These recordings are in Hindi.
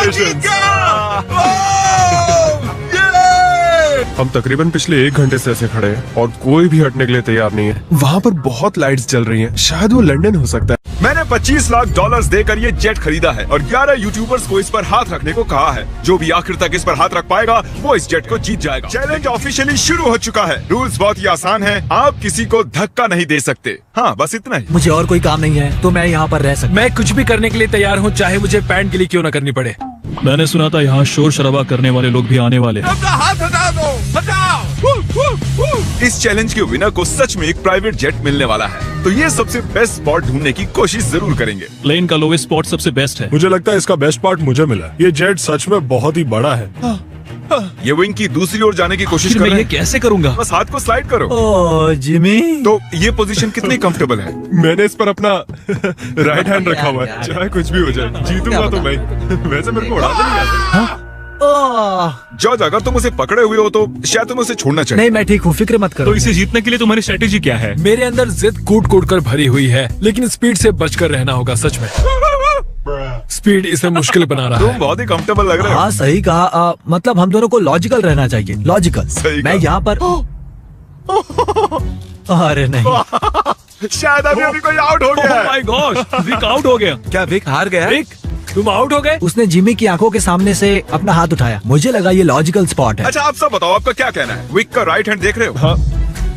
Congratulations! हम तकरीबन पिछले 1 घंटे से ऐसे खड़े हैं और कोई भी हटने के लिए तैयार नहीं है। वहाँ पर बहुत लाइट्स जल रही हैं। शायद वो लंदन हो सकता है। मैंने $25 लाख देकर ये जेट खरीदा है और 11 यूट्यूबर्स को इस पर हाथ रखने को कहा है। जो भी आखिर तक इस पर हाथ रख पाएगा वो इस जेट को जीत जाएगा। चैलेंज ऑफिशियली शुरू हो चुका है। रूल्स बहुत ही आसान है। आप किसी को धक्का नहीं दे सकते। हाँ, बस इतना ही। मुझे और कोई काम नहीं है तो मैं यहाँ पर रह सकता। मैं कुछ भी करने के लिए तैयार हूँ, चाहे मुझे पैंट गिली क्यों न करनी पड़े। मैंने सुना था यहाँ शोर शराबा करने वाले लोग भी आने वाले हैं। अपना हाथ हटा दो, हटाओ। इस चैलेंज के विनर को सच में एक प्राइवेट जेट मिलने वाला है, तो ये सबसे बेस्ट स्पॉट ढूंढने की कोशिश जरूर करेंगे। प्लेन का लोवेस्ट स्पॉट सबसे बेस्ट है। मुझे लगता है इसका बेस्ट पार्ट मुझे मिला। ये जेट सच में बहुत ही बड़ा है। ये विंग की दूसरी ओर जाने की कोशिश कर मैं रहे ये हैं। कैसे करूँगा? बस हाथ को स्लाइड करो। ओह जिमी, तो ये पोजीशन कितनी कंफर्टेबल है? मैंने इस पर अपना राइट हैंड रखा हुआ है। चाहे कुछ भी हो जाए, जीतूंगा तो मैं। वैसे मेरे को उड़ाने नहीं आता। जॉर्ज, अगर तुम उसे पकड़े हुए हो तो शायद तुम्हें उसे छोड़ना चाहिए। नहीं मैं ठीक हूँ, फिक्र मत करो। तो इसे जीतने के लिए तुम्हारी स्ट्रेटेजी क्या है? मेरे अंदर जिद कूट कूट कर भरी हुई है, लेकिन स्पीड से बचकर रहना होगा। सच में स्पीड इसे मुश्किल बना रहा तुम है। बहुत ही कंफर्टेबल लग रहे हो। हाँ सही कहा। मतलब हम दोनों को लॉजिकल रहना चाहिए। लॉजिकल। सही मैं कहा। यहाँ पर अरे नहीं, शायद अभी कोई आउट हो गया ओह है। माय गॉश, विक आउट हो गया। क्या विक हार गया? विक, तुम आउट हो गए। उसने जिमी की आंखों के सामने से अपना हाथ उठाया। मुझे लगा ये लॉजिकल स्पॉट है। अच्छा, आप सब बताओ, आपका क्या कहना है? विक का राइट हैंड देख रहे हो? हाँ,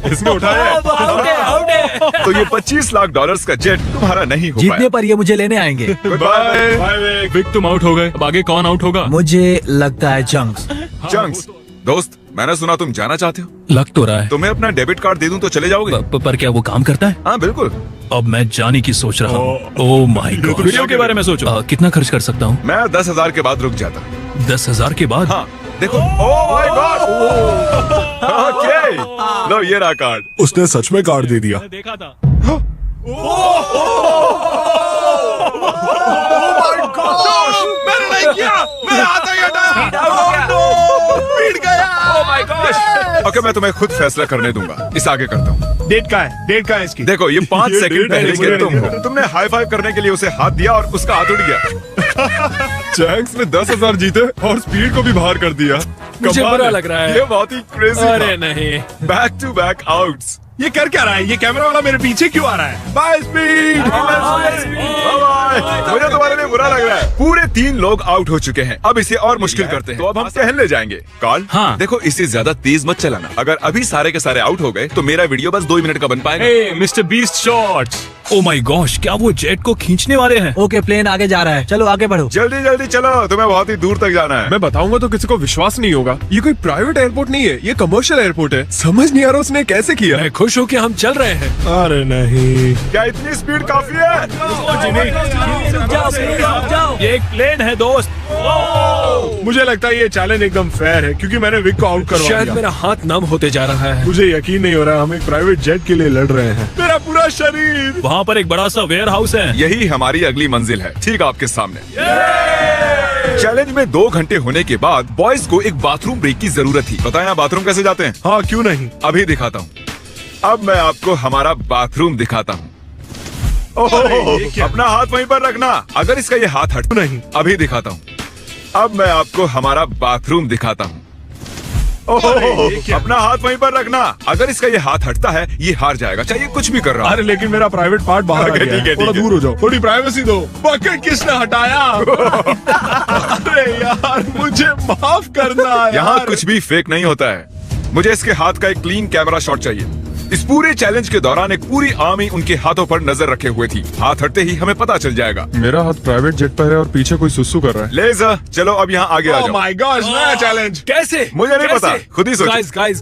इसने उठाया है। आउट है। तो ये $25 लाख का जेट तुम्हारा नहीं हो जीतने पाया। पर ये मुझे लेने आएंगे। बाय। विक तुम आउट हो गए। अब आगे कौन आउट होगा? मुझे लगता है जंक्स। जंक्स, दोस्त, मैंने सुना तुम जाना चाहते हो। लग तो रहा है। तुम्हें अपना डेबिट कार्ड दे दूं तो चले जाओगे? पर क्या वो काम करता है? हाँ बिल्कुल। अब मैं जाने की सोच रहा हूँ। Oh my God. वीडियो के बारे में सोचो। कितना खर्च कर सकता हूँ? मैं 10,000 के बाद रुक जाता। 10,000 के बाद? हाँ देखो। Oh my God. ओके, लो ये रहा कार्ड। उसने सच में कार्ड दे दिया। मैंने देखा था। मैंने नहीं किया, मैं आता ही ओके, मैं तुम्हें खुद फैसला करने दूंगा। इस आगे करता हूँ। डेट का है? डेट का है इसकी? देखो, ये 5 ये सेकंड डेट है, पहले मुझे के तुम नहीं हो। तुमने हाई फाइव करने के लिए उसे हाथ दिया और उसका हाथ उड़ गया। जैक्स में 10,000 जीते और स्पीड को भी बाहर कर दिया। मुझे कमाल बुरा है। लग रहा है। ये बहुत ही क्रेजी। अरे नहीं, बैक टू बैक आउट्स। ये कर क्या रहा है? ये कैमरा वाला मेरे पीछे क्यों आ रहा है? By speed. मुझे तुम्हारे लिए बुरा लग रहा है। पूरे 3 लोग आउट हो चुके हैं। अब इसे और मुश्किल करते हैं। तो अब हम टहलने जाएंगे। कार्ल, हाँ। देखो, इसे ज्यादा तेज मत चलाना। अगर अभी सारे के सारे आउट हो गए तो मेरा वीडियो बस 2 मिनट का बन पाएगा। Hey Mister Beast shots. Oh my gosh, क्या वो जेट को खींचने वाले हैं? ओके, प्लेन आगे जा रहा है। चलो आगे बढ़ो। जल्दी जल्दी चलो, तुम्हें बहुत ही दूर तक जाना है। मैं बताऊंगा तो किसी को विश्वास नहीं होगा। ये कोई प्राइवेट एयरपोर्ट नहीं है, ये कमर्शियल एयरपोर्ट है। समझ नहीं आ रहा उसने कैसे किया। मैं खुश हूँ कि हम चल रहे हैं। अरे नहीं। क्या इतनी स्पीड काफी है? ये एक प्लेन है दोस्त। मुझे लगता है ये चैलेंज एकदम फेयर है क्योंकि मैंने विक को आउट करवा शायद दिया। मेरा हाथ नम होते जा रहा है। मुझे यकीन नहीं हो रहा हम एक प्राइवेट जेट के लिए लड़ रहे हैं। मेरा पूरा शरीर। वहाँ पर एक बड़ा सा वेयर हाउस है। यही हमारी अगली मंजिल है, ठीक आपके सामने। चैलेंज में 2 घंटे होने के बाद बॉयज को एक बाथरूम ब्रेक की जरूरत थी। पता है यहाँ बाथरूम कैसे जाते हैं? हाँ क्यों नहीं। अभी दिखाता हूँ। अब मैं आपको हमारा बाथरूम दिखाता हूँ। अपना हाथ वहीं पर रखना। अगर इसका ये हाथ हट नहीं। अभी दिखाता हूँ। अब मैं आपको हमारा बाथरूम दिखाता हूँ। अपना हाथ वहीं पर रखना। अगर इसका ये हाथ हटता है ये हार जाएगा, चाहिए कुछ भी कर रहा है। अरे लेकिन मेरा प्राइवेट पार्ट बाहर आ ओके, गया ठीक है, है। थोड़ा ठीक है। दूर हो जाओ, थोड़ी प्राइवेसी दो। बकेट किसने हटाया? अरे यार मुझे माफ करना यार। यहाँ कुछ भी फेक नहीं होता है। मुझे इसके हाथ का एक क्लीन कैमरा शॉट चाहिए। इस पूरे चैलेंज के दौरान एक पूरी आर्मी उनके हाथों पर नजर रखे हुए थी। हाथ हटते ही हमें पता चल जाएगा। मेरा हाथ प्राइवेट जेट पर है और पीछे कोई सुसु कर रहा है। लेज़र, चलो अब यहाँ आगे आ ओह जाओ। माय गॉड, नया चैलेंज। कैसे? मुझे नहीं पता, खुद ही सोचो।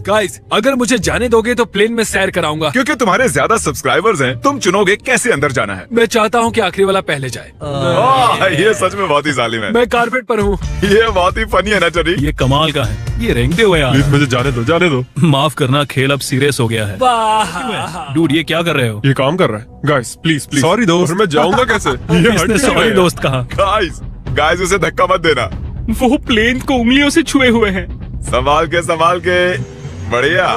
गाइस, अगर मुझे जाने दोगे तो प्लेन में सैर कराऊंगा। क्योंकि तुम्हारे ज्यादा सब्सक्राइबर्स हैं, तुम चुनोगे कैसे अंदर जाना है। मैं चाहता हूँ कि आखिरी वाला पहले जाए। ये सच में बहुत ही जालिम है। मैं कारपेट पर हूँ। ये बहुत ही फनी है ना चरी? ये कमाल का है। ये रेंगते हुए प्लीज यार। मुझे जाने दो, जाने दो। माफ करना, खेल अब सीरियस हो गया है। डूड, ये क्या कर रहे हो? ये काम कर रहा है। Guys please please. सॉरी दोस्त, मैं जाऊंगा कैसे? ये हट इसने क्यों सॉरी रहा है? दोस्त कहा। गाइस उसे धक्का मत देना। वो प्लेन को उंगलियों से छुए हुए हैं। संभाल के। बढ़िया।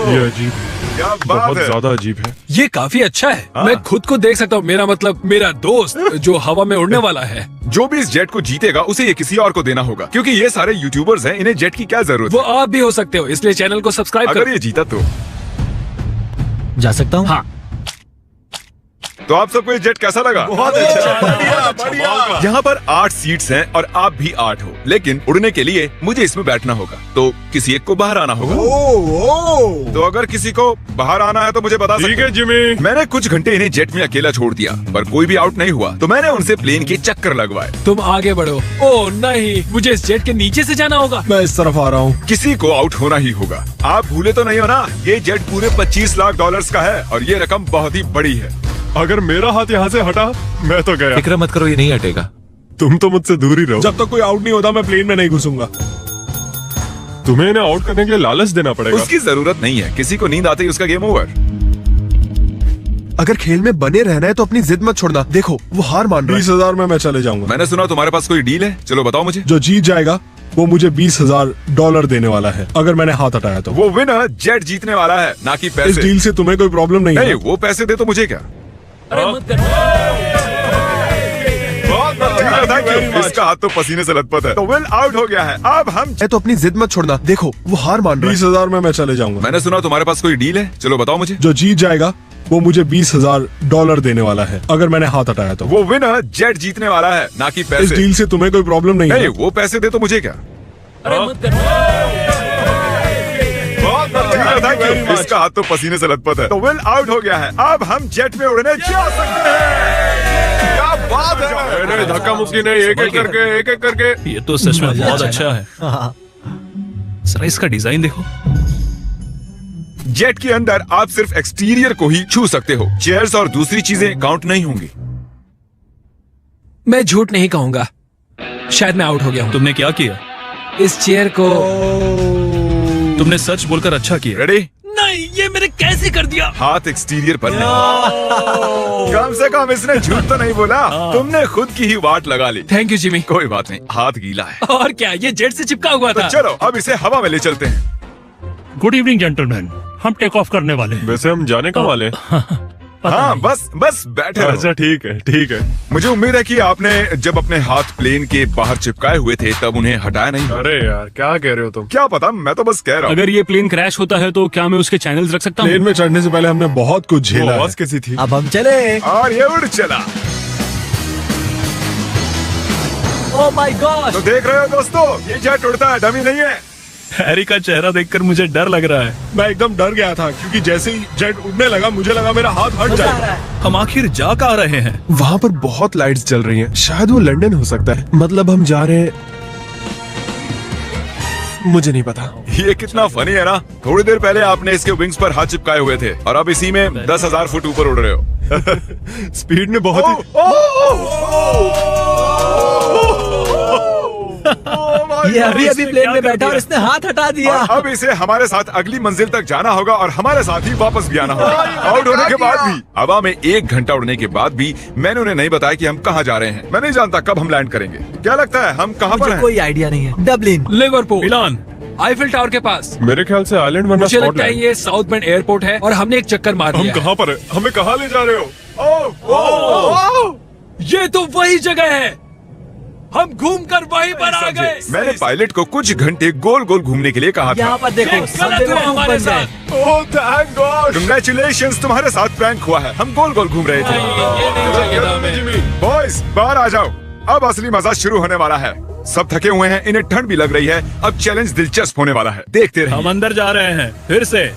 ये अजीब है। क्या बात बहुत है। ज्यादा अजीब है। ये काफी अच्छा है। मैं खुद को देख सकता हूँ, मेरा मतलब मेरा दोस्त जो हवा में उड़ने वाला है। जो भी इस जेट को जीतेगा उसे ये किसी और को देना होगा, क्योंकि ये सारे यूट्यूबर्स हैं, इन्हें जेट की क्या जरूरत वो है। आप भी हो सकते हो, इसलिए चैनल को सब्सक्राइब अगर करो। ये जीता तो जा सकता हूँ? हाँ। आप सबको ये जेट कैसा लगा? बहुत अच्छा। यहाँ पर 8 सीट्स हैं और आप भी 8 हो, लेकिन उड़ने के लिए मुझे इसमें बैठना होगा, तो किसी एक को बाहर आना होगा। तो अगर किसी को बाहर आना है तो मुझे बता ठीक सकते है जिमी। मैंने कुछ घंटे इन्हें जेट में अकेला छोड़ दिया, पर कोई भी आउट नहीं हुआ, तो मैंने उनसे प्लेन के चक्कर लगवाए। तुम आगे बढ़ो। ओह नहीं, मुझे इस जेट के नीचे से जाना होगा। मैं इस तरफ आ रहा हूँ। किसी को आउट होना ही होगा। आप भूले तो नहीं हो ना, ये जेट पूरे $25 लाख का है और ये रकम बहुत ही बड़ी है। अगर मेरा हाथ यहाँ से हटा मैं तो गया। फिक्र मत करो, ये नहीं हटेगा। तुम तो मुझसे दूर ही रहो। जब तक कोई आउट नहीं होता मैं प्लेन में नहीं घुसूंगा। तुम्हें इन्हें आउट करने के लिए लालच देना पड़ेगा। उसकी जरूरत नहीं है, किसी को नींद आते ही उसका गेम ओवर। अगर खेल में बने रहना है तो अपनी जिद मत छोड़ना। देखो वो हार मान रहा है। 20,000 में मैं चले जाऊंगा। मैंने सुना तुम्हारे पास कोई डील है, चलो बताओ मुझे। जो जीत जाएगा वो मुझे $20,000 देने वाला है, अगर मैंने हाथ हटाया तो। वो विनर जेट जीतने वाला है, ना कि इस पैसे। डील से तुम्हें कोई प्रॉब्लम नहीं नहीं, है? वो पैसे दे तो मुझे क्या। अरे मत करो। Thank you। इसका हाथ तो पसीने से लथपथ है। तो विल आउट हो गया है। अब हम तो अपनी जिद मत छोड़ना। देखो वो हार मान रहा है। 20,000 में मैं चले जाऊंगा। मैंने सुना तुम्हारे पास कोई डील है, चलो बताओ मुझे। जो जीत जाएगा वो मुझे $20,000 देने वाला है, अगर मैंने हाथ हटाया तो। वो विनर जेट जीतने वाला है, ना कि इस पैसे। डील से तुम्हें कोई प्रॉब्लम नहीं नहीं, है? वो पैसे दे तो मुझे क्या। अरे मत करो। Thank you। इसका हाथ तो पसीने से लथपथ है। तो विल आउट हो गया है। अब हम जेट में उड़ने जा सकते हैं। क्या बात है। धक्का मुक्की नहीं, एक एक करके। ये तो सच में बहुत अच्छा है। हाँ। सर इसका डिजाइन देखो। जेट के अंदर आप सिर्फ एक्सटीरियर को ही छू सकते हो, चेयर्स और दूसरी चीजें काउंट नहीं होंगी। मैं झूठ नहीं कहूंगा, शायद मैं आउट हो गया हूँ। तुमने क्या किया? इस चेयर को तुमने सच बोलकर अच्छा किया। रेडी? नहीं, ये मैंने कैसे कर दिया? हाथ एक्सटीरियर पर नहीं। कम से कम इसने झूठ तो नहीं बोला। तुमने खुद की ही वाट लगा ली। Thank you Jimmy. कोई बात नहीं, हाथ गीला है। और क्या, ये जेट से चिपका हुआ तो था। चलो अब इसे हवा में ले चलते हैं। गुड इवनिंग जेंटलमैन, हम टेक ऑफ करने वाले हैं। वैसे हम जाने का वाले। हाँ, बस बैठे रहो। अच्छा ठीक है ठीक है। मुझे उम्मीद है कि आपने जब अपने हाथ प्लेन के बाहर चिपकाए हुए थे तब उन्हें हटाया नहीं। अरे यार क्या कह रहे हो तुम? क्या पता, मैं तो बस कह रहा हूँ। अगर ये प्लेन क्रैश होता है तो क्या मैं उसके चैनल्स रख सकता प्लेन हूँ? में चढ़ने से पहले हमने बहुत कुछ झेला है। आवाज कैसी थी? अब हम चले। और ये उड़ चला। Oh my God. तो देख रहे हो दोस्तों, ये जेट उड़ता है, डमी नहीं है। हैरी का चेहरा देखकर मुझे डर लग रहा है। मैं एकदम डर गया था क्योंकि जैसे ही जेट उड़ने लगा मुझे लगा मेरा हाथ हट जाएगा। हम आखिर जा कहाँ रहे हैं? वहाँ पर बहुत लाइट्स जल रही हैं। शायद वो लंदन हो सकता है। मतलब हम जा रहे हैं, मुझे नहीं पता। ये कितना फनी है ना। थोड़ी देर पहले आपने इसके विंग्स पर हाथ चिपकाए हुए थे और अब इसी में 10,000 फुट ऊपर उड़ रहे हो। स्पीड में बहुत ही ये अभी प्लेन में बैठा और इसने हाथ हटा दिया। और अब इसे हमारे साथ अगली मंजिल तक जाना होगा और हमारे साथ ही वापस भी आना होगा। आउट होने के बाद भी, हवा में 1 घंटा उड़ने के बाद भी मैंने उन्हें नहीं बताया कि हम कहाँ जा रहे हैं। मैं नहीं जानता कब हम लैंड करेंगे। क्या लगता है हम कहाँ पर मुझे हैं? कोई आइडिया नहीं है। डबलिन। लिवरपूल, मिलान, आईफिल टावर के पास। मेरे ख्याल से आइलैंड वरना मुझे लगता है स्कॉटलैंड। ये साउथ बेंड एयरपोर्ट है और हमने एक चक्कर मार हम लिया है। कहाँ पर है? हमें कहाँ ले जा रहे हो? ये तो वही जगह है, हम घूमकर वहीं पर आ गए। मैंने पायलट को कुछ घंटे गोल गोल घूमने के लिए कहा था। यहाँ पर देखो, ये सब गलत हुआ बेवकूफ हमारे बन गए। साथ। ओह थैंक गॉड, कांग्रेचुलेशंस, तुम्हारे साथ प्रैंक हुआ है। हम गोल गोल घूम रहे थे। ये नहीं चाहिए था हमें। बॉयज बाहर आ जाओ, अब असली मजा शुरू होने वाला है। सब थके हुए हैं, इन्हें ठंड भी लग रही है। अब चैलेंज दिलचस्प होने वाला है, देखते रहिए। हम अंदर जा रहे हैं फिर से।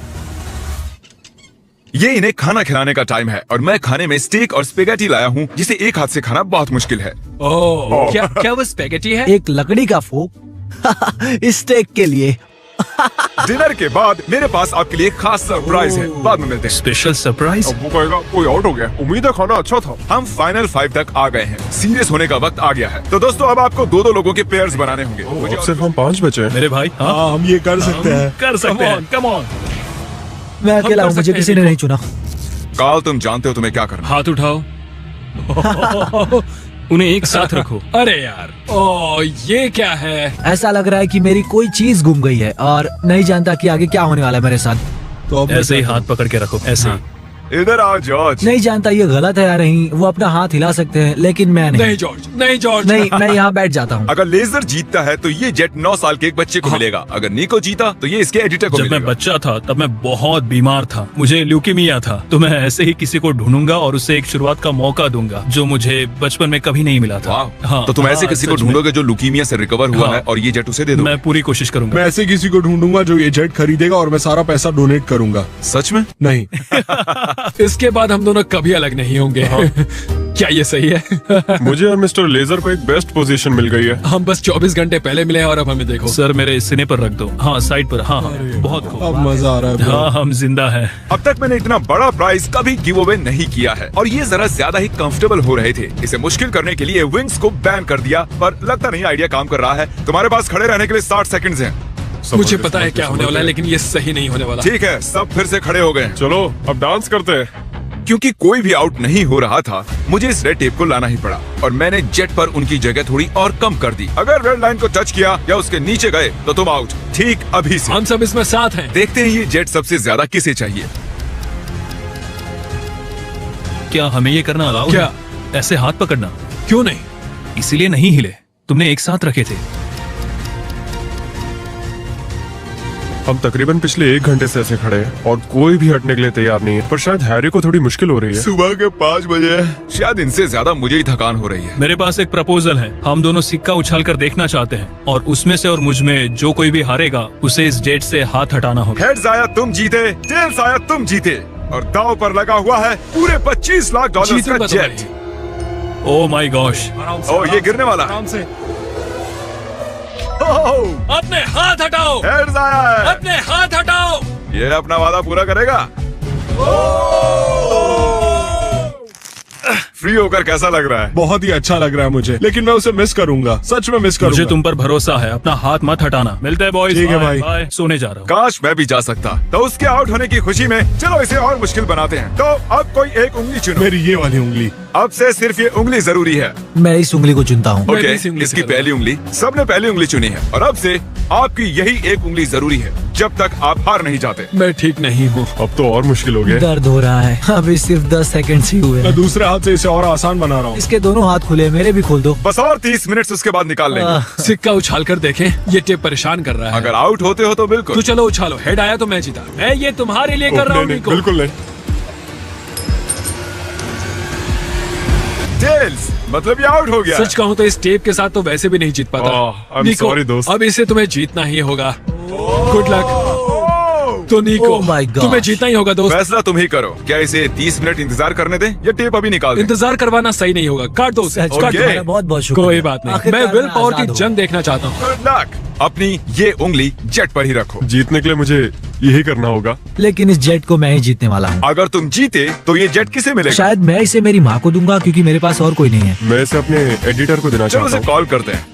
ये इन्हें खाना खिलाने का टाइम है और मैं खाने में स्टेक और स्पेगेटी लाया हूँ, जिसे एक हाथ से खाना बहुत मुश्किल है। ओह, क्या वो स्पेगेटी है? एक लकड़ी का फोक स्टेक के लिए। डिनर के बाद मेरे पास आपके लिए खास सरप्राइज है, बाद में मिलते हैं। Special surprise. अब वो कहेगा कोई आउट हो गया। उम्मीद है खाना अच्छा था। हम फाइनल 5 तक आ गए हैं। सीरियस होने का वक्त आ गया है। तो दोस्तों अब आपको 2-2 लोगों के पेयर्स बनाने होंगे। अब सिर्फ हम 5 बचे हैं। मेरे भाई, हाँ हाँ, हम ये कर सकते हैं। कर सकते हैं। Come on. मैं अकेला हूँ, मुझे किसी ने नहीं चुना। काल, तुम जानते हो तुम्हें क्या करना है। हाथ उठाओ। उन्हें एक साथ रखो। अरे यार, ओह ये क्या है? ऐसा लग रहा है कि मेरी कोई चीज गुम गई है और नहीं जानता कि आगे क्या होने वाला है मेरे साथ। तो अब मैं ऐसे ही क्या हाथ पकड़ के रखो, ऐसे ही। इधर आओ जॉर्ज। नहीं जानता ये गलत है या नहीं, वो अपना हाथ हिला सकते हैं लेकिन मैं नहीं। नहीं जॉर्ज, नहीं जॉर्ज। नहीं, मैं यहाँ बैठ जाता हूँ। अगर लेजर जीतता है तो ये जेट 9 साल के एक बच्चे को मिलेगा। अगर निको जीता तो ये इसके एडिटर को जब मैं मिलेगा। बच्चा था तब मैं बहुत बीमार था, मुझे ल्यूकीमिया था, तो मैं ऐसे ही किसी को ढूंढूंगा और उसे एक शुरुआत का मौका दूंगा जो मुझे बचपन में कभी नहीं मिला था। वाह, तो तुम ऐसे किसी को सच में। ढूंढोगे जो ल्यूकीमिया से रिकवर हुआ हाँ। है और ये जेट उसे दे दो। मैं पूरी कोशिश करूंगा। मैं ऐसे किसी को ढूंढूंगा जो ये जेट खरीदेगा और मैं सारा पैसा डोनेट करूंगा। सच में? नहीं। इसके बाद हम दोनों कभी अलग नहीं होंगे। क्या ये सही है? मुझे और मिस्टर लेजर को एक बेस्ट पोजीशन मिल गई है। हम बस 24 घंटे पहले मिले हैं और अब हमें देखो। सर मेरे सीने पर रख दो। हाँ साइड पर। हाँ हाँ, बहुत खूब। अब मजा आ रहा है bro। हाँ हम जिंदा हैं। अब तक मैंने इतना बड़ा प्राइज कभी गिव अवे नहीं किया है और ये जरा ज्यादा ही कंफर्टेबल हो रहे थे। इसे मुश्किल करने के लिए विंग्स को बैन कर दिया, पर लगता नहीं आइडिया काम कर रहा है। तुम्हारे पास खड़े रहने के लिए 60 सेकंड्स हैं। मुझे पता है क्या होने वाला है, लेकिन ये सही नहीं होने वाला। ठीक है, सब फिर से खड़े हो गए। चलो अब डांस करते हैं। क्योंकि कोई भी आउट नहीं हो रहा था, मुझे इस रेड टेप को लाना ही पड़ा और मैंने जेट पर उनकी जगह थोड़ी और कम कर दी। अगर रेड लाइन को टच किया या उसके नीचे गए तो तुम आउट। ठीक अभी से। हम सब इसमें साथ हैं। देखते हैं ये जेट सबसे ज्यादा किसे चाहिए। क्या हमें ये करना अलाउ क्या? है? ऐसे हाथ पकड़ना क्यों नहीं? इसीलिए नहीं हिले, तुमने एक साथ रखे थे। हम तकरीबन पिछले 1 घंटे से ऐसे खड़े हैं और कोई भी हटने के लिए तैयार नहीं है, पर शायद हैरी को थोड़ी मुश्किल हो रही है। सुबह के 5 बजे है, शायद इनसे ज्यादा मुझे ही थकान हो रही है। मेरे पास एक प्रपोजल है। हम दोनों सिक्का उछाल कर देखना चाहते हैं और उसमें से और मुझ में जो कोई भी हारेगा उसे इस जेट से हाथ हटाना होगा। हेड्स आया तुम जीते, टेल्स आया तुम जीते और दांव पर लगा हुआ है पूरे 25 लाख डॉलर जीतूंगा का तो जेट। मैं। ओह माय गॉश, ओ ये गिरने वाला है। आराम से। अपने हाथ हटाओ, हेड्स आया है। अपने हाथ हटाओ। ये अपना वादा पूरा करेगा। फ्री होकर कैसा लग रहा है? बहुत ही अच्छा लग रहा है मुझे, लेकिन मैं उसे मिस करूंगा, सच में मिस करूंगा। मुझे तुम पर भरोसा है, अपना हाथ मत हटाना। मिलते हैं बॉयज। ठीक है भाई। बाय। सोने जा रहा हूँ। काश मैं भी जा सकता। तो उसके आउट होने की खुशी में चलो इसे और मुश्किल बनाते हैं। तो अब कोई एक उंगली चुनो। मेरी ये वाली उंगली। अब से सिर्फ ये उंगली जरूरी है। मैं इस उंगली को चुनता हूँ। मैं भी ओके, इसी उंगली से इसकी करूंगा। पहली उंगली, सबने पहली उंगली चुनी है और अब से आपकी यही एक उंगली जरूरी है जब तक आप हार नहीं जाते। मैं ठीक नहीं हूँ। अब तो और मुश्किल हो गया। दर्द हो रहा है। अभी सिर्फ 10 सेकंड ही हुए मैं हैं। दूसरे हाथ से इसे और आसान बना रहा हूँ। इसके दोनों हाथ खुले, मेरे भी खोल दो। बस और 30 मिनट उसके बाद निकाल लेंगे। सिक्का उछाल कर देखें, ये टेप परेशान कर रहा है। अगर आउट होते हो तो बिल्कुल। तो चलो उछालो, हेड आया तो मैं जीता। मैं ये तुम्हारे लिए कर रहा हूँ नहीं, निको। बिल्कुल नहीं। टेल्स, मतलब ये आउट हो गया। सच कहूँ तो इस टेप के साथ तो वैसे भी नहीं जीत पाता। I'm निको, sorry, दोस्त। अब इसे तुम्हें जीतना ही होगा। Good luck. तो निको, Oh my gosh। तुम्हें जीतना ही होगा दोस्त। फैसला तुम ही करो। क्या इसे 30 मिनट इंतजार करने दें या टेप अभी निकाल दें? इंतजार करवाना सही नहीं होगा, काट दो उसे, सच काट का दो। तुम्हारा बहुत बहुत शुक्रिया। कोई बात नहीं, आखिरकार मैं विल पावर की आजाद हूँ। जंग देखना चाहता हूँ। Good luck. अपनी ये उंगली जेट पर ही रखो। जीतने के लिए मुझे यही करना होगा। लेकिन इस जेट को मैं ही जीतने वाला हूँ। अगर तुम जीते तो ये जेट किसे मिलेगा? शायद मैं इसे मेरी माँ को दूंगा क्योंकि मेरे पास और कोई नहीं है। मैं इसे अपने एडिटर को देना चलो चाहता उसे हूँ। कॉल करते हैं।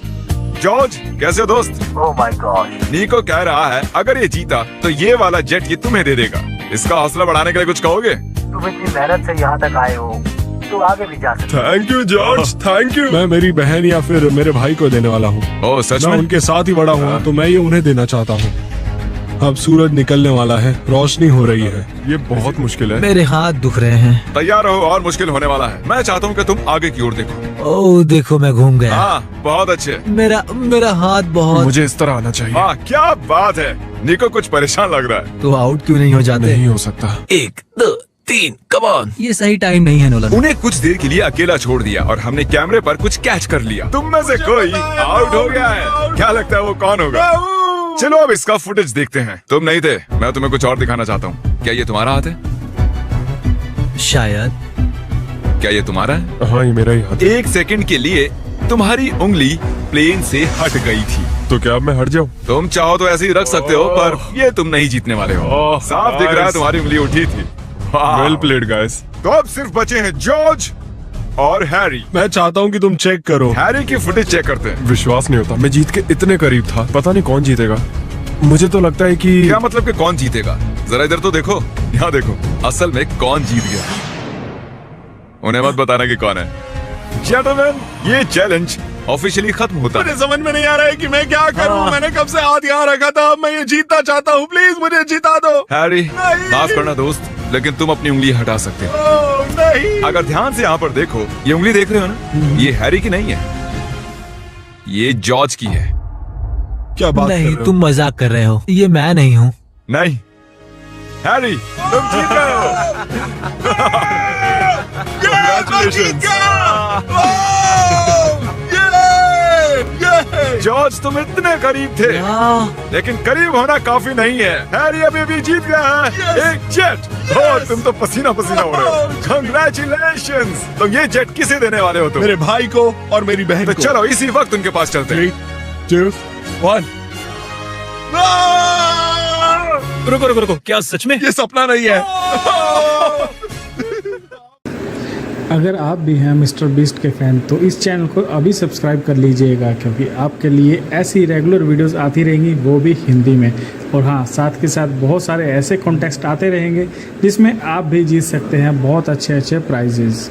जॉर्ज, कैसे हो दोस्त? Oh my God. निको कह रहा है अगर ये जीता तो ये वाला जेट ये तुम्हें दे देगा। इसका हौसला बढ़ाने के लिए कुछ कहोगे? तुम इतनी मेहनत से यहाँ तक आए हो, तो आगे भी जा सकते हो। Thank you George, thank you. मैं मेरी बहन या फिर मेरे भाई को देने वाला हूँ। ओह सच मैं में? उनके साथ ही बड़ा हुआ, तो मैं ये उन्हें देना चाहता हूँ। अब सूरज निकलने वाला है, रोशनी हो रही है। ये बहुत मुश्किल है। मेरे हाथ दुख रहे हैं। तैयार रहो, और मुश्किल होने वाला है। मैं चाहता हूँ कि तुम आगे की ओर देखो। ओह देखो, मैं घूम गया। हाँ, बहुत अच्छे। मेरा हाथ बहुत। मुझे इस तरह आना चाहिए। वाह, क्या बात है। निको कुछ परेशान लग रहा है। तो आउट क्यों नहीं हो जाते? नहीं हो सकता। 1 2 3 कम ऑन। ये सही टाइम नहीं है नोलन। उन्हें कुछ देर के लिए अकेला छोड़ दिया और हमने कैमरे पर कुछ कैच कर लिया। तुम में से कोई आउट हो गया है। क्या लगता है वो कौन होगा? चलो अब इसका फुटेज देखते हैं। तुम नहीं थे, मैं तुम्हें कुछ और दिखाना चाहता हूँ। क्या ये तुम्हारा हाथ है? शायद। क्या ये तुम्हारा है? हाँ, ये मेरा ही हाथ है। 1 सेकंड के लिए तुम्हारी उंगली प्लेन से हट गई थी। तो क्या अब मैं हट जाऊँ? तुम चाहो तो ऐसे ही रख सकते हो, पर ये तुम नहीं जीतने वाले हो। ओह, साफ दिख रहा है nice। तुम्हारी उंगली उठी थी। वाह। Well played guys. तो अब सिर्फ बचे हैं जॉर्ज और हैरी। मैं चाहता हूँ कि तुम चेक करो। हैरी की फुटेज चेक करते हैं। विश्वास नहीं होता, मैं जीत के इतने करीब था। पता नहीं कौन जीतेगा। मुझे तो लगता है कि क्या मतलब कि कौन जीतेगा? जरा इधर तो देखो, यहाँ देखो, असल में कौन जीत गया। उन्हें मत बताना कि कौन है। जेंटलमैन, ये चैलेंज ऑफिशियली खत्म होता है। मुझे समझ में नहीं आ रहा है कि मैं क्या करूं। मैंने कब से हाथ यहाँ रखा था, अब मैं ये जीतना चाहता हूँ, प्लीज मुझे जिता दो। हैरी, माफ करना दोस्त, लेकिन तुम अपनी उंगली हटा सकते हो। नहीं। अगर ध्यान से यहाँ पर देखो, ये उंगली देख रहे हो ना, ये हैरी की नहीं है, ये जॉर्ज की है। क्या बात कर नहीं, रहे हो? तुम मजाक कर रहे हो, ये मैं नहीं हूँ। नहीं हैरी, तुम जीत गए हो। जॉर्ज, तुम इतने करीब थे, लेकिन करीब होना काफी नहीं है। हैरी अभी भी जीत गया है एक जेट। तुम तो पसीना पसीना हो रहे हो। कंग्रेचुलेशंस। तो ये जेट किसे देने वाले हो तुम? मेरे भाई को और मेरी बहन तो को। चलो इसी वक्त उनके पास चलते हैं। 3, 2, 1। रुको रुको रुको, क्या सच में? ये सपना नहीं है। अगर आप भी हैं मिस्टर बीस्ट के फैन तो इस चैनल को अभी सब्सक्राइब कर लीजिएगा, क्योंकि आपके लिए ऐसी रेगुलर वीडियोस आती रहेंगी, वो भी हिंदी में। और हाँ, साथ के साथ बहुत सारे ऐसे कॉन्टेस्ट आते रहेंगे जिसमें आप भी जीत सकते हैं बहुत अच्छे अच्छे प्राइजेज़।